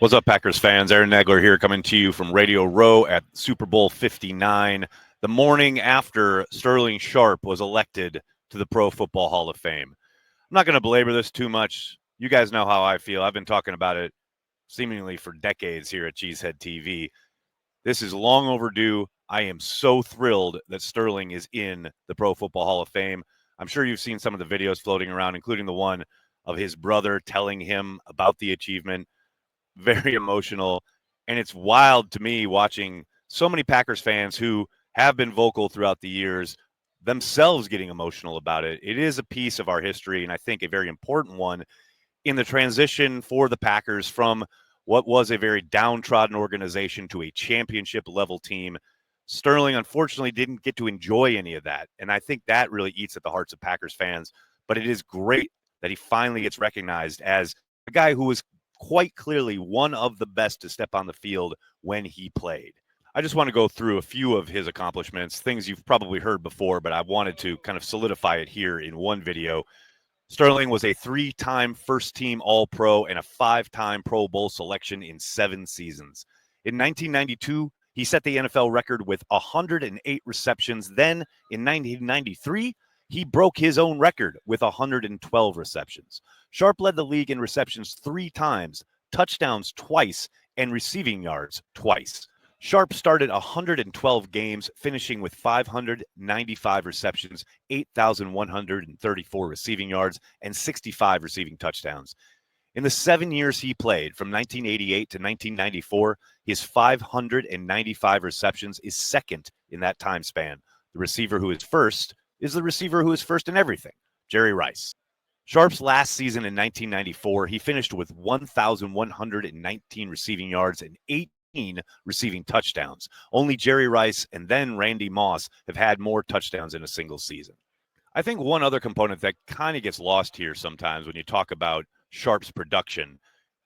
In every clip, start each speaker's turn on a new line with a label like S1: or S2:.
S1: What's up, Packers fans? Aaron Nagler here, coming to you from Radio Row at Super Bowl 59, the morning after Sterling Sharpe was elected to the Pro Football Hall of Fame. I'm not going to belabor this too much. You guys know how I feel. I've been talking about it seemingly for decades here at Cheesehead TV. This is long overdue. I am so thrilled that Sterling is in the Pro Football Hall of Fame. I'm sure you've seen some of the videos floating around, including the one of his brother telling him about the achievement. Very emotional. And it's wild to me watching so many Packers fans who have been vocal throughout the years themselves getting emotional about it. It is a piece of our history, and I think a very important one in the transition for the Packers from what was a very downtrodden organization to a championship level team. Sterling, unfortunately, didn't get to enjoy any of that. And I think that really eats at the hearts of Packers fans. But it is great that he finally gets recognized as a guy who was quite clearly one of the best to step on the field when he played. I just want to go through a few of his accomplishments, things you've probably heard before, but I wanted to kind of solidify it here in one video. Sterling was a 3-time first-team All-Pro and a 5-time Pro Bowl selection in 7 seasons. In 1992, he set the NFL record with 108 receptions. Then, in 1993, he broke his own record with 112 receptions. Sharpe led the league in receptions 3 times, touchdowns twice, and receiving yards twice. Sharpe started 112 games, finishing with 595 receptions, 8,134 receiving yards, and 65 receiving touchdowns. In the 7 years he played, from 1988 to 1994, his 595 receptions is second in that time span. The receiver who is first is the receiver who is first in everything, Jerry Rice. Sharpe's last season in 1994, he finished with 1,119 receiving yards and 18 receiving touchdowns. Only Jerry Rice and then Randy Moss have had more touchdowns in a single season. I think one other component that kind of gets lost here sometimes when you talk about Sharpe's production,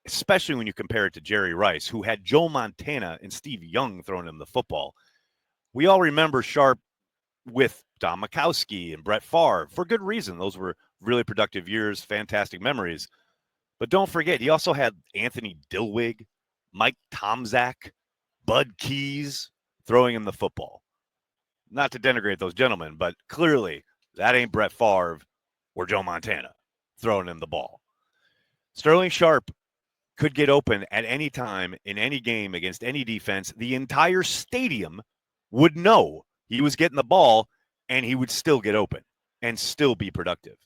S1: especially when you compare it to Jerry Rice, who had Joe Montana and Steve Young throwing him the football. We all remember Sharpe with Don Majkowski and Brett Favre for good reason. Those were really productive years, fantastic memories. But don't forget, he also had Anthony Dilwig, Mike Tomczak, Bud Keys throwing him the football. Not to denigrate those gentlemen, but clearly that ain't Brett Favre or Joe Montana throwing him the ball. Sterling Sharpe could get open at any time in any game against any defense. The entire stadium would know he was getting the ball, and he would still get open and still be productive.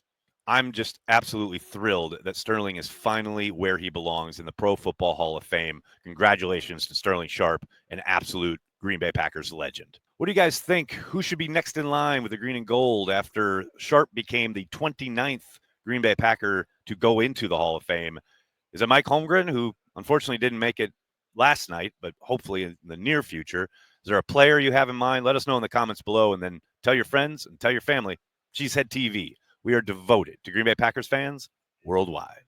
S1: I'm just absolutely thrilled that Sterling is finally where he belongs in the Pro Football Hall of Fame. Congratulations to Sterling Sharpe, an absolute Green Bay Packers legend. What do you guys think? Who should be next in line with the green and gold after Sharpe became the 29th Green Bay Packer to go into the Hall of Fame? Is it Mike Holmgren, who unfortunately didn't make it last night, but hopefully in the near future? Is there a player you have in mind? Let us know in the comments below, and then tell your friends and tell your family. Cheesehead TV. We are devoted to Green Bay Packers fans worldwide.